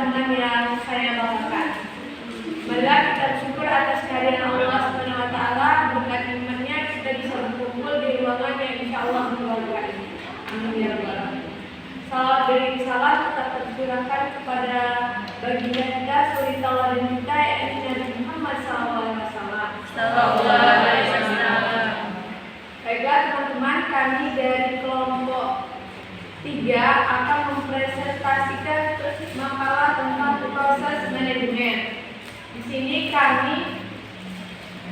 teman yang saya bawakan. Marilah kita bersyukur atas kehadiran Allah Subhanahu wa taala, berkat nikmatnya kita bisa berkumpul di ruangan yang insyaallah berbahagia. Amin ya rabbal alamin. Salawat beri salam tetap tercurahkan kepada baginda kita, suri tauladan kita, yakni Nabi Muhammad SAW. Baiklah teman-teman, kami dari kelompok 3 akan mempresentasikan makalah tentang proses manajemen. Di sini kami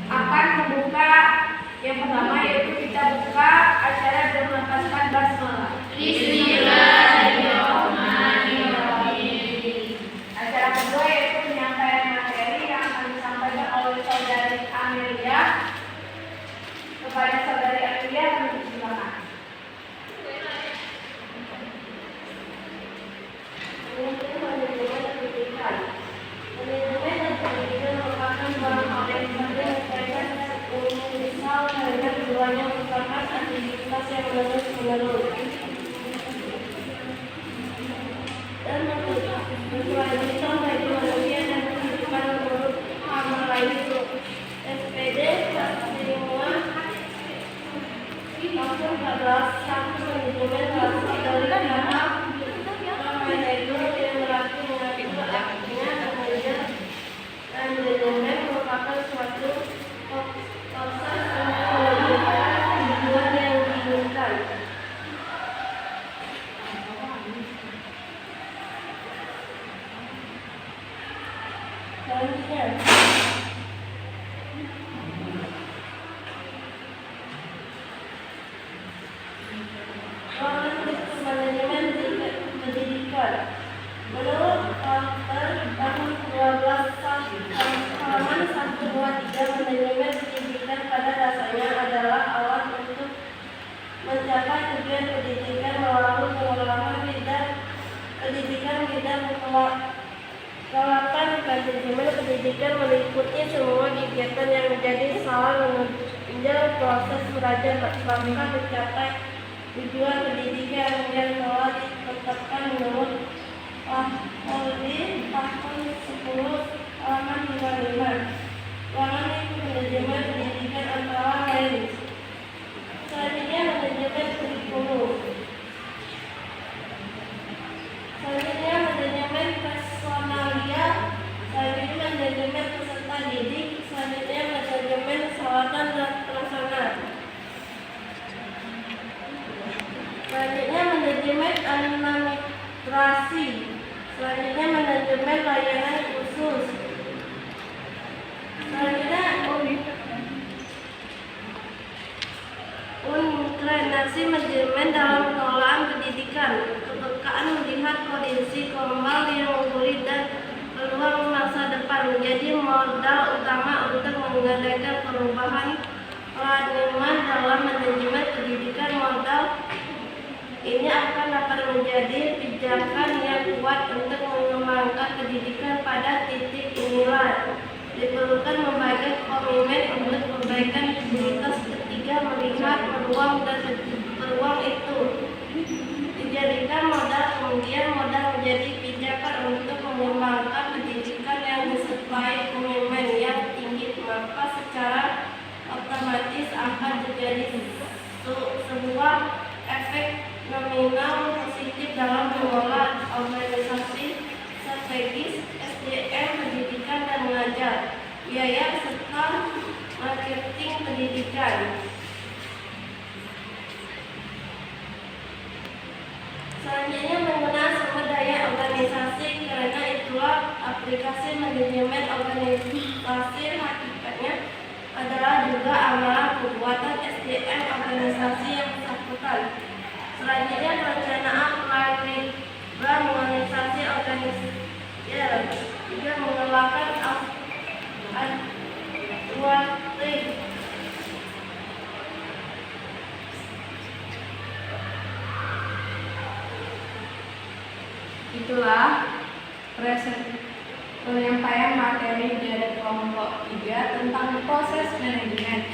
akan membuka yang pertama, yaitu kita buka acara dengan melafazkan basmalah. Bismillahirrahmanirrahim. Acara kedua yaitu penyampaian materi yang akan disampaikan oleh saudari Amelia. Kepada saudari Amelia, kami persilakan. Manajemen dan pendidikan merupakan barang organisasi yang berkaitan misal dengan keduanya merupakan aktivitas yang menerus-menerus dan berkelanjutan bagi manusia dan kehidupan menurut hal lain itu. SPD semua langsung adalah satu manajemen berasal dari kata manajer yang berarti mengatur, artinya manajer, dan manajemen merupakan suatu proses untuk mewujudkan tujuan yang diinginkan. Selanjutnya, manajemen pendidikan. Menurut Carter tahun 12 halaman 123, manajemen pendidikan pada dasarnya adalah alat untuk mencapai tujuan pendidikan melalui pengelolaan bidang pendidikan. Pengelolaan manajemen pendidikan meliputi semua kegiatan yang menjadi salah menunjang proses belajar bahkan mencapai tujuan pendidikan yang telah ditetapkan menurut Ahli tahun 10 halaman 55. Ruangan itu manajemen pendidikan antara lain. Selanjutnya manajemen kurikulum. Selanjutnya manajemen personalia. Selanjutnya manajemen peserta didik. Selanjutnya manajemen peralatan dan pelaksana. Selanjutnya manajemen administrasi. Selanjutnya manajemen layanan khusus. Selanjutnya unitasi manajemen dalam pengelolaan pendidikan. Kepekaan melihat kondisi global yang sulit dan peluang masa depan menjadi modal utama untuk mengadakan perubahan paradigma dalam manajemen pendidikan. Modal ini akan dapat menjadi pijakan yang kuat untuk mengembangkan pendidikan. Pada titik inilah diperlukan membagikan komitmen untuk perbaikan kualitas. Ketiga, melihat peluang dan peluang itu dijadikan modal, kemudian modal menjadi pijakan untuk mengembangkan pendidikan yang disertai komitmen yang tinggi, maka secara otomatis akan terjadi sebuah efek nominal positif dalam mengelola organisasi strategis SDM pendidikan dan mengajar, biaya serta marketing pendidikan. Selanjutnya menggunakan sumber daya organisasi, karena itulah aplikasi manajemen organisasi hakikatnya adalah juga amalan pembuatan SDM organisasi yang bersangkutan. Selanjutnya perencanaan program organisasi organisasi juga mengelola aktuatif. Itulah penyampaian materi dari kelompok 3 tentang proses manajemen.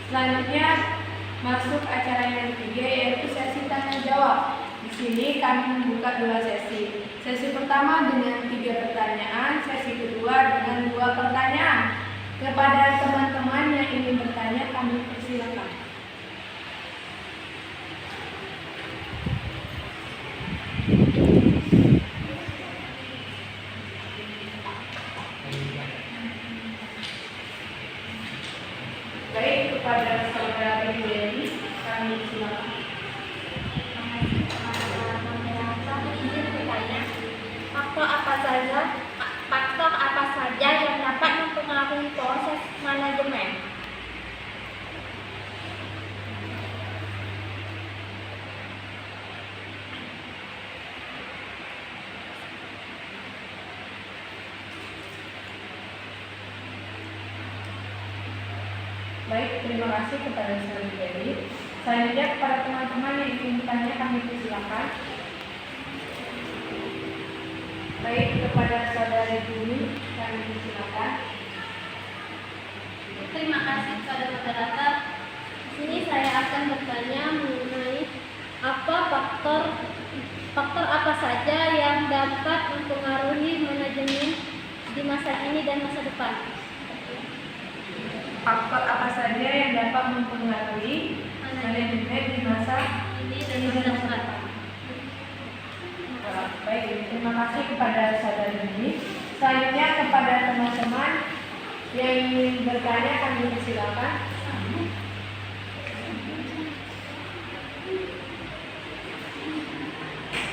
Selanjutnya masuk acara yang ketiga, yaitu sesi tanya jawab. Di sini kami membuka 2 sesi. Sesi pertama dengan 3 pertanyaan Kepada teman-teman yang ingin bertanya, kami persilakan. Baik, kepada saudara Dewi, kami silakan. Faktor apa saja yang dapat mempengaruhi proses manajemen? Baik, terima kasih kepada saudara Dewi. Selanjutnya kepada teman-teman yang ingin bertanya, kami persilakan. Baik, kepada saudara Juni, kami persilakan. Terima kasih kepada moderator. Di sini saya akan bertanya mengenai faktor apa saja yang dapat mempengaruhi manajemen di masa kini dan masa depan. Faktor apa saja yang dapat mempengaruhi manajemen di masa Ini dan masa depan. Baik, terima kasih kepada saudara Juni. Selanjutnya kepada teman-teman yang ingin bertanya, kami persilakan.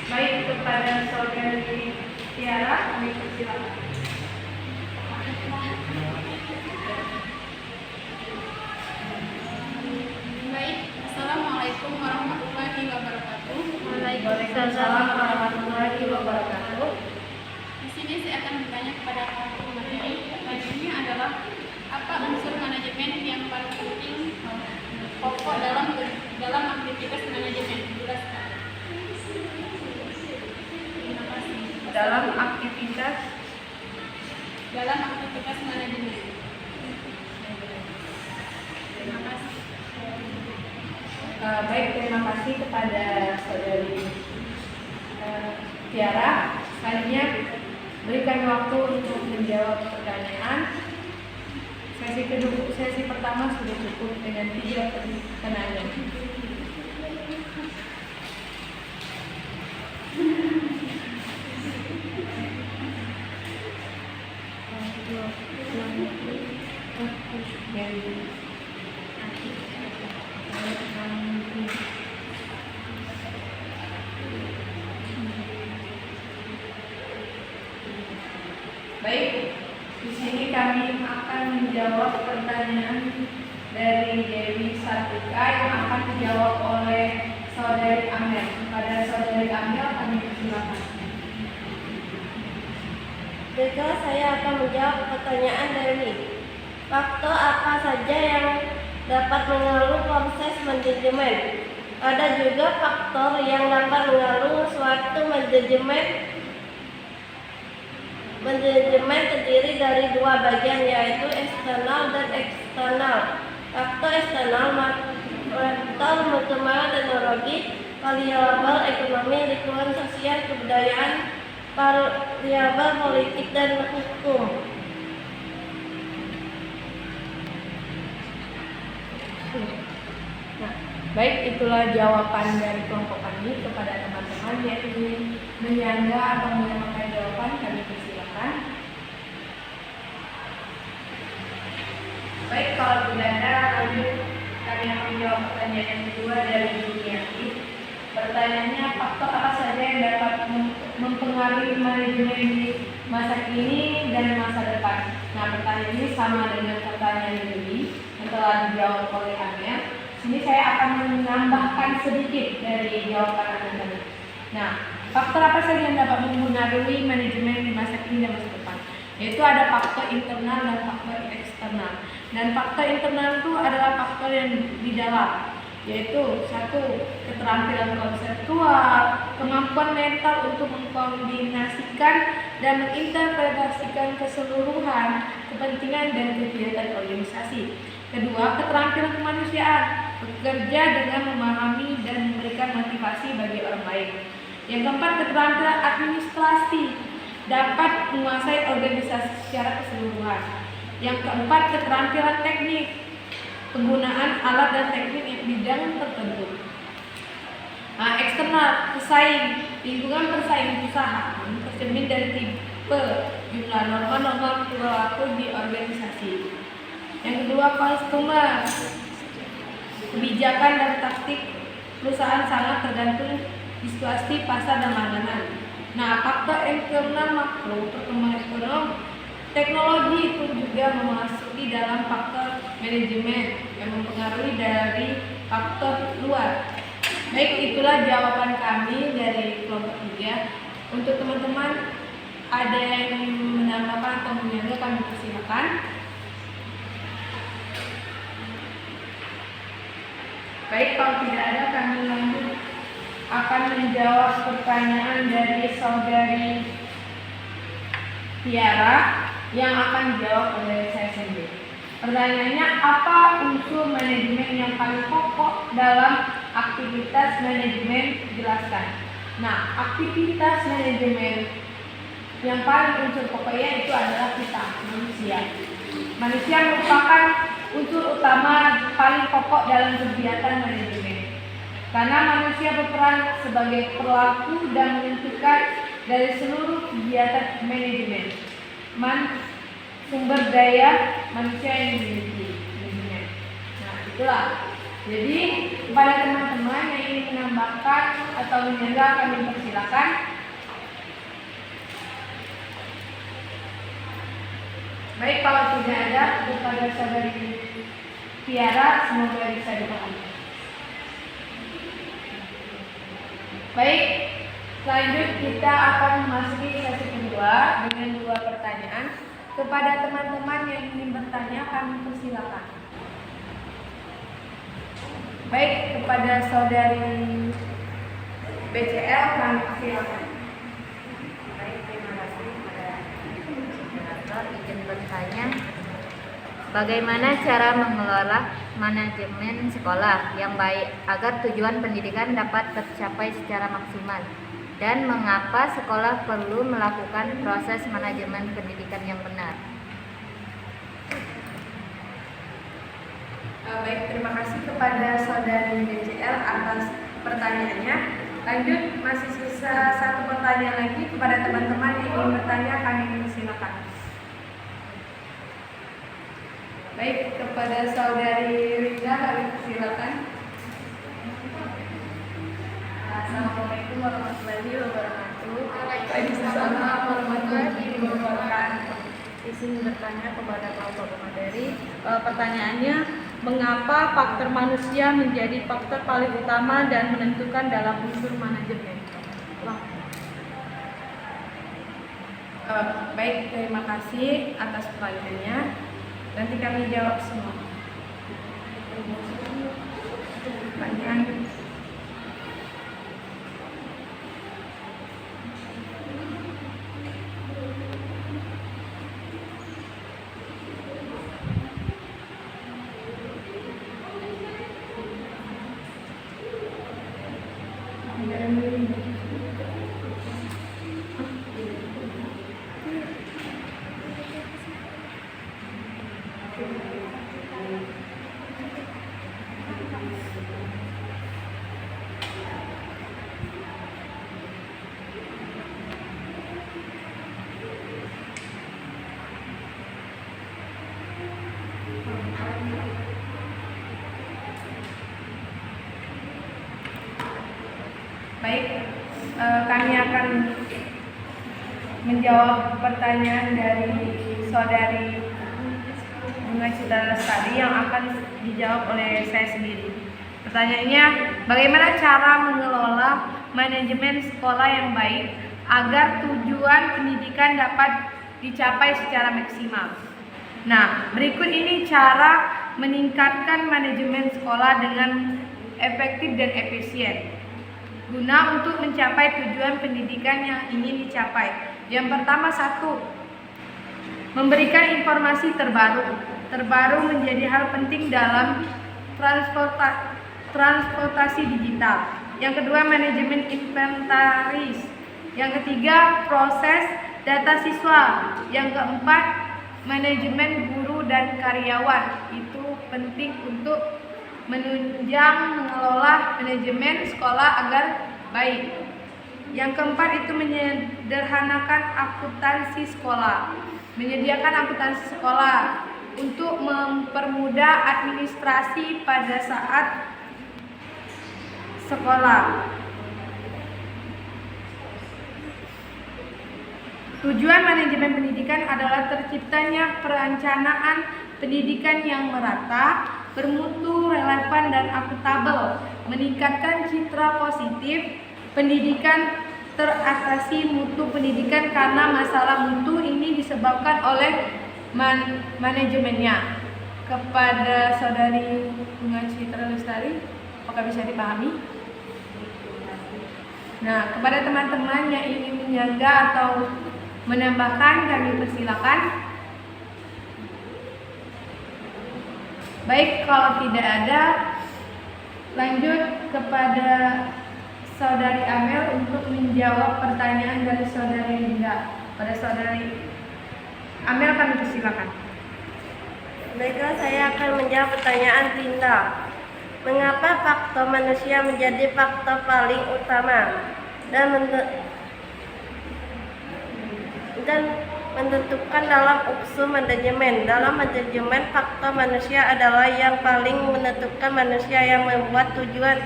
Baik, kepada saudari Tiara, kami persilakan. Baik, Assalamualaikum warahmatullahi wabarakatuh. Waalaikumsalam warahmatullahi wabarakatuh. Di sini saya akan bertanya kepada kamu materi. Pertanyaannya adalah apa unsur manajemen yang paling penting pokok dalam aktivitas manajemen? Jelaskan. Terima kasih. Dalam aktivitas Manajemen. Terima kasih. Baik, terima kasih kepada saudari Tiara. Selanjutnya berikan waktu untuk menjawab pertanyaan. Sesi pertama sudah cukup dengan 3 pertanyaan. Baik, di sini kami akan menjawab pertanyaan dari Dewi Sartika yang akan dijawab oleh saudari Amel. Pada saudari Amel, kami persilakan. Juga saya akan menjawab pertanyaan Dewi. Faktor apa saja yang dapat mengaruhi proses manajemen? Ada juga faktor yang dapat mengaruhi suatu manajemen. Manajemen terdiri dari 2 bagian, yaitu eksternal dan eksternal. Faktor eksternal faktor perkembangan teknologi, variabel ekonomi, lingkungan sosial, kebudayaan, variabel politik dan hukum. Nah, baik, itulah jawaban dari kelompok kami kepada teman-teman yang ingin menyangga atau menyampaikan jawaban. Kami persilakan. Baik, kalau tidak ada, lanjut kami akan menjawab pertanyaan yang kedua dari Juniati. Pertanyaannya, faktor apa saja yang dapat mempengaruhi manajemen di masa kini dan masa depan? Nah, pertanyaan ini sama dengan pertanyaan yang tadi yang telah dijawab oleh Amel. Sini saya akan menambahkan sedikit dari jawaban Amel tadi. Nah, faktor apa saja yang dapat mempengaruhi manajemen di masa kini dan masa depan? Yaitu ada faktor internal dan faktor eksternal. Dan faktor internal itu adalah faktor yang di dalam, yaitu 1. Keterampilan konseptual, kemampuan mental untuk mengkoordinasikan dan menginterpretasikan keseluruhan kepentingan dan kegiatan organisasi. 2. Keterampilan kemanusiaan, bekerja dengan memahami dan memberikan motivasi bagi orang lain. Yang keempat, keterampilan administrasi, dapat menguasai organisasi secara keseluruhan. Yang keempat, keterampilan teknik, penggunaan alat dan teknik yang bidang tertentu. Nah, eksternal, pesaing, lingkungan persaing usaha tercermin dari tipe jumlah norma-norma perilaku di organisasi. Yang kedua, customer, kebijakan dan taktik perusahaan sangat tergantung di situasi pasar dan langganan. Nah, faktor internal makro, perkembangan ekonomi, teknologi itu juga memasuki dalam faktor manajemen yang mempengaruhi dari faktor luar. Baik, itulah jawaban kami dari kelompok 3. Untuk teman-teman ada yang menambahkan atau menyanggah, kami persilakan. Baik, kalau tidak ada, kami lanjut akan menjawab pertanyaan dari saudari Tiara yang akan dijawab oleh saya sendiri. Pertanyaannya, apa unsur manajemen yang paling pokok dalam aktivitas manajemen? Jelaskan. Nah, aktivitas manajemen yang paling unsur pokoknya itu adalah kita, manusia. Manusia merupakan unsur utama paling pokok dalam kegiatan manajemen. Karena manusia berperan sebagai pelaku dan menentukan dari seluruh kegiatan manajemen. Sumber daya manusia yang dimiliki. Nah, itulah. Jadi, kepada teman-teman yang ingin menambahkan atau menyanggah, kami persilakan. Baik, kalau tidak ada, kepada saudari Tiara, semoga bisa dipahami. Baik, lanjut kita akan memasuki sesi kedua dengan 2 pertanyaan. Kepada teman-teman yang ingin bertanya, kami persilakan. Baik, kepada saudari BCL, kami persilakan. Baik, terima kasih kepada moderator. Izin bertanya, bagaimana cara mengelola manajemen sekolah yang baik agar tujuan pendidikan dapat tercapai secara maksimal? Dan mengapa sekolah perlu melakukan proses manajemen pendidikan yang benar? Baik, terima kasih kepada saudari BCL atas pertanyaannya. Lanjut, masih sisa 1 pertanyaan lagi kepada teman-teman yang ingin bertanya, kami silakan. Baik, kepada saudari Rida, kami silakan. Assalamualaikum warahmatullahi wabarakatuh. Waalaikumsalam warahmatullahi wabarakatuh. Izin bertanya kepada kelompok materi. Pertanyaannya, mengapa faktor manusia menjadi faktor paling utama dan menentukan dalam unsur manajemen? Baik, terima kasih atas pertanyaannya. Nanti kami jawab semua. Pertanyaan. Baik, kami akan menjawab pertanyaan dari saudari Bunga Citra Lestari yang akan dijawab oleh saya sendiri. Pertanyaannya, bagaimana cara mengelola manajemen sekolah yang baik agar tujuan pendidikan dapat dicapai secara maksimal? Nah, berikut ini cara meningkatkan manajemen sekolah dengan efektif dan efisien guna untuk mencapai tujuan pendidikan yang ingin dicapai. Yang pertama, 1. Memberikan informasi terbaru. Terbaru menjadi hal penting dalam transportasi digital. Yang kedua, manajemen inventaris. Yang ketiga, proses data siswa. Yang keempat, manajemen guru dan karyawan. Itu penting untuk menunjang mengelola manajemen sekolah agar baik. Yang keempat itu menyederhanakan akuntansi sekolah. Menyediakan akuntansi sekolah untuk mempermudah administrasi pada saat sekolah. Tujuan manajemen pendidikan adalah terciptanya perencanaan pendidikan yang merata, bermutu, relevan, dan akuntabel, meningkatkan citra positif pendidikan, teratasi mutu pendidikan karena masalah mutu ini disebabkan oleh manajemennya. Kepada Saudari Bunga Citra Lestari, apakah bisa dipahami? Nah, kepada teman-teman yang ingin menjaga atau menambahkan, kami persilakan. Baik, kalau tidak ada, lanjut kepada Saudari Amel untuk menjawab pertanyaan dari Saudari Linda. Pada Saudari Amel, kami persilakan. Baiklah, saya akan menjawab pertanyaan Linda. Mengapa faktor manusia menjadi faktor paling utama dan menentukan dalam unsur manajemen? Dalam manajemen, faktor manusia adalah yang paling menentukan. Manusia yang membuat tujuan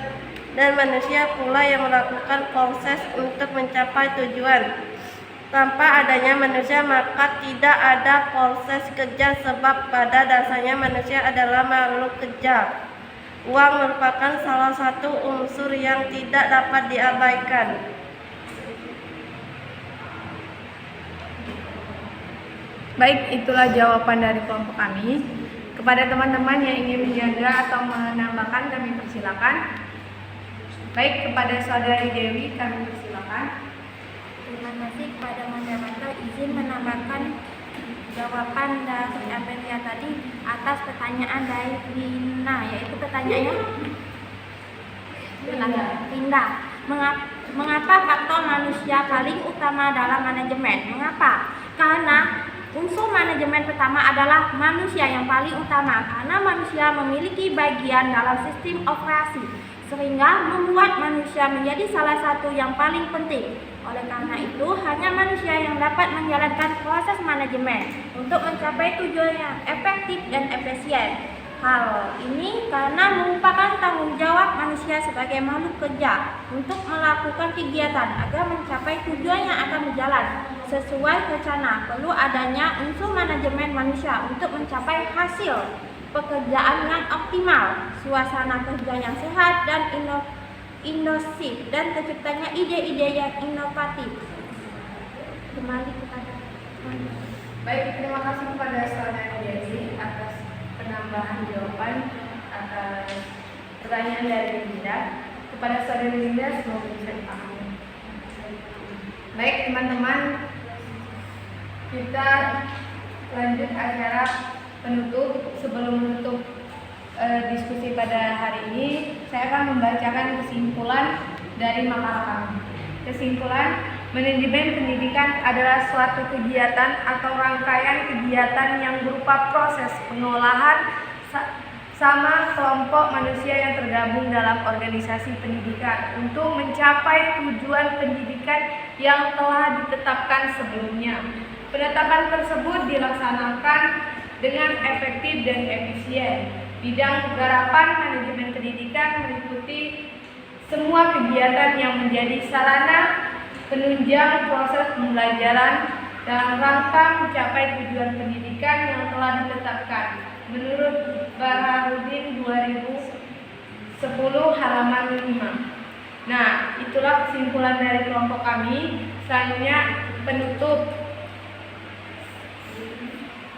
dan manusia pula yang melakukan proses untuk mencapai tujuan. Tanpa adanya manusia maka tidak ada proses kerja, sebab pada dasarnya manusia adalah makhluk kerja. Uang merupakan salah satu unsur yang tidak dapat diabaikan. Baik, itulah jawaban dari kelompok kami. Kepada teman-teman yang ingin menjaga atau menambahkan, kami persilakan. Baik, kepada Saudari Dewi, kami persilakan. Terima kasih kepada moderator, izin menambahkan jawaban dari Amelia tadi atas pertanyaan dari Rina, yaitu pertanyaannya Linda. Mengapa faktor manusia paling utama dalam manajemen? Mengapa? Karena unsur manajemen pertama adalah manusia yang paling utama, karena manusia memiliki bagian dalam sistem operasi, sehingga membuat manusia menjadi salah satu yang paling penting. Oleh karena itu, hanya manusia yang dapat menjalankan proses manajemen untuk mencapai tujuan yang efektif dan efisien. Hal ini karena merupakan tanggung jawab manusia sebagai makhluk kerja untuk melakukan kegiatan agar mencapai tujuan yang akan berjalan sesuai rencana. Perlu adanya unsur manajemen manusia untuk mencapai hasil pekerjaan yang optimal, suasana kerja yang sehat dan inovasi, dan terciptanya ide-ide yang inovatif. Kembali kepada Baik, terima kasih kepada Saudari Dewi atas penambahan jawaban atas pertanyaan dari Linda. Kepada Saudari Linda, semoga bisa dipahami. Baik, teman-teman, kita lanjut acara penutup. Sebelum menutup diskusi pada hari ini, saya akan membacakan kesimpulan dari makalah kami. Kesimpulan, manajemen pendidikan adalah suatu kegiatan atau rangkaian kegiatan yang berupa proses pengolahan sama kelompok manusia yang tergabung dalam organisasi pendidikan untuk mencapai tujuan pendidikan yang telah ditetapkan sebelumnya. Penetapan tersebut dilaksanakan dengan efektif dan efisien. Bidang garapan manajemen pendidikan meliputi semua kegiatan yang menjadi sarana penunjang proses pembelajaran dalam rangka mencapai tujuan pendidikan yang telah ditetapkan menurut Baharudin 2010 halaman 5. Nah, itulah kesimpulan dari kelompok kami. Selanjutnya penutup.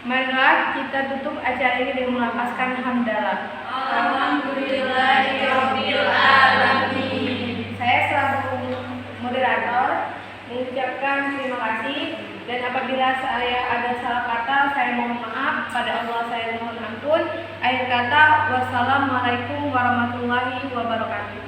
Marilah kita tutup acara ini dengan melafazkan hamdalah. Alhamdulillahirabbil alamin. Saya selaku moderator mengucapkan terima kasih, dan apabila saya ada salah kata saya mohon maaf, pada Allah saya mohon ampun. Akhir kata, wassalamualaikum warahmatullahi wabarakatuh.